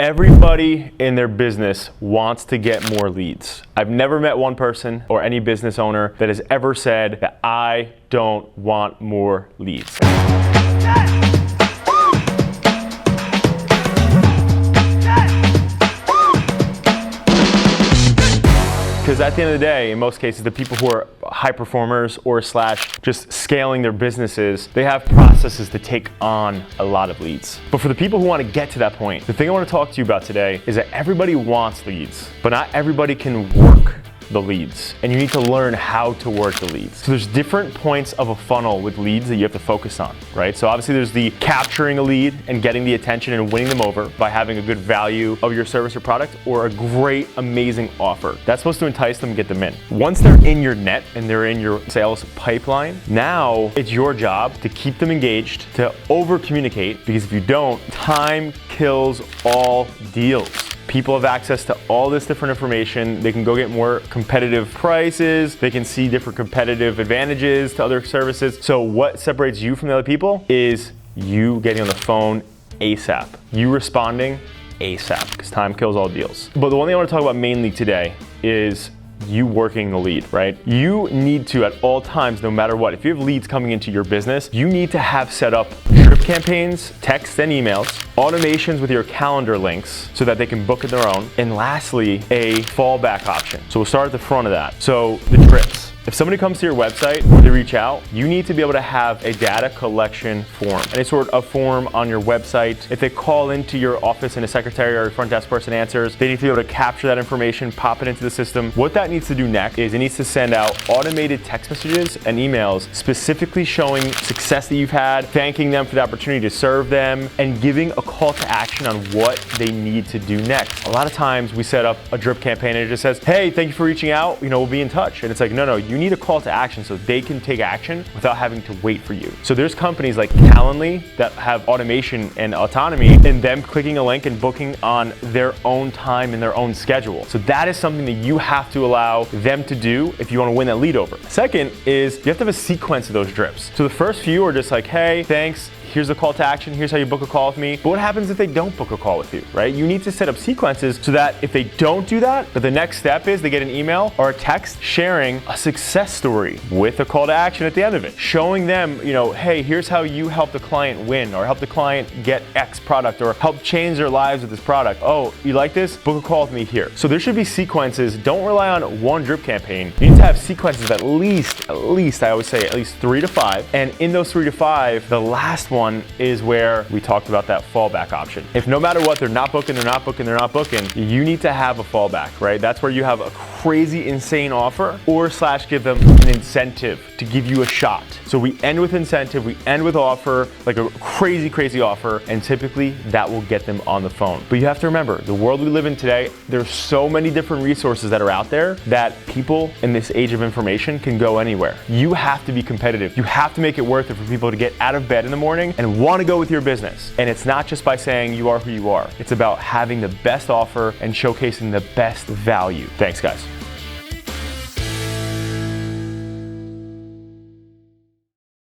Everybody in their business wants to get more leads. I've never met one person or any business owner that has ever said that I don't want more leads. Because at the end of the day, in most cases, the people who are high performers or just scaling their businesses, they have processes to take on a lot of leads. But for the people who want to get to that point, the thing I want to talk to you about today is that everybody wants leads, but not everybody can work the leads, and you need to learn how to work the leads. So there's different points of a funnel with leads that you have to focus on, right? So obviously there's the capturing a lead and getting the attention and winning them over by having a good value of your service or product or a great, amazing offer. That's supposed to entice them and get them in. Once they're in your net and they're in your sales pipeline, now it's your job to keep them engaged, to over communicate, because if you don't, time kills all deals. People have access to all this different information. They can go get more competitive prices. They can see different competitive advantages to other services. So what separates you from the other people is you getting on the phone ASAP. You responding ASAP, because time kills all deals. But the one thing I want to talk about mainly today is you working the lead, right? You need to, at all times, no matter what, if you have leads coming into your business, you need to have set up drip campaigns, texts and emails, automations with your calendar links so that they can book it their own, and lastly, a fallback option. So we'll start at the front of that. So the drips. If somebody comes to your website or they reach out, you need to be able to have a data collection form, any sort of form on your website. If they call into your office and a secretary or a front desk person answers, they need to be able to capture that information, pop it into the system. What that needs to do next is it needs to send out automated text messages and emails specifically showing success that you've had, thanking them for the opportunity to serve them, and giving a call to action on what they need to do next. A lot of times we set up a drip campaign and it just says, hey, thank you for reaching out, we'll be in touch. And it's like, no, you need a call to action so they can take action without having to wait for you. So there's companies like Calendly that have automation and autonomy in them clicking a link and booking on their own time and their own schedule. So that is something that you have to allow them to do if you want to win that lead over. Second is you have to have a sequence of those drips. So the first few are just like, hey, thanks. Here's the call to action, here's how you book a call with me. But what happens if they don't book a call with you, right? You need to set up sequences so that if they don't do that, but the next step is they get an email or a text sharing a success story with a call to action at the end of it. Showing them, hey, here's how you help the client win or help the client get X product or help change their lives with this product. Oh, you like this? Book a call with me here. So there should be sequences. Don't rely on one drip campaign. You need to have sequences of at least, I always say at least 3 to 5. And in those 3 to 5, the last one is where we talked about that fallback option. If no matter what, they're not booking, you need to have a fallback, right? That's where you have a crazy, insane offer or / give them an incentive to give you a shot. So we end with incentive, we end with offer, like a crazy offer, and typically that will get them on the phone. But you have to remember, the world we live in today, there's so many different resources that are out there that people in this age of information can go anywhere. You have to be competitive. You have to make it worth it for people to get out of bed in the morning and want to go with your business. And it's not just by saying you are who you are. It's about having the best offer and showcasing the best value. Thanks, guys.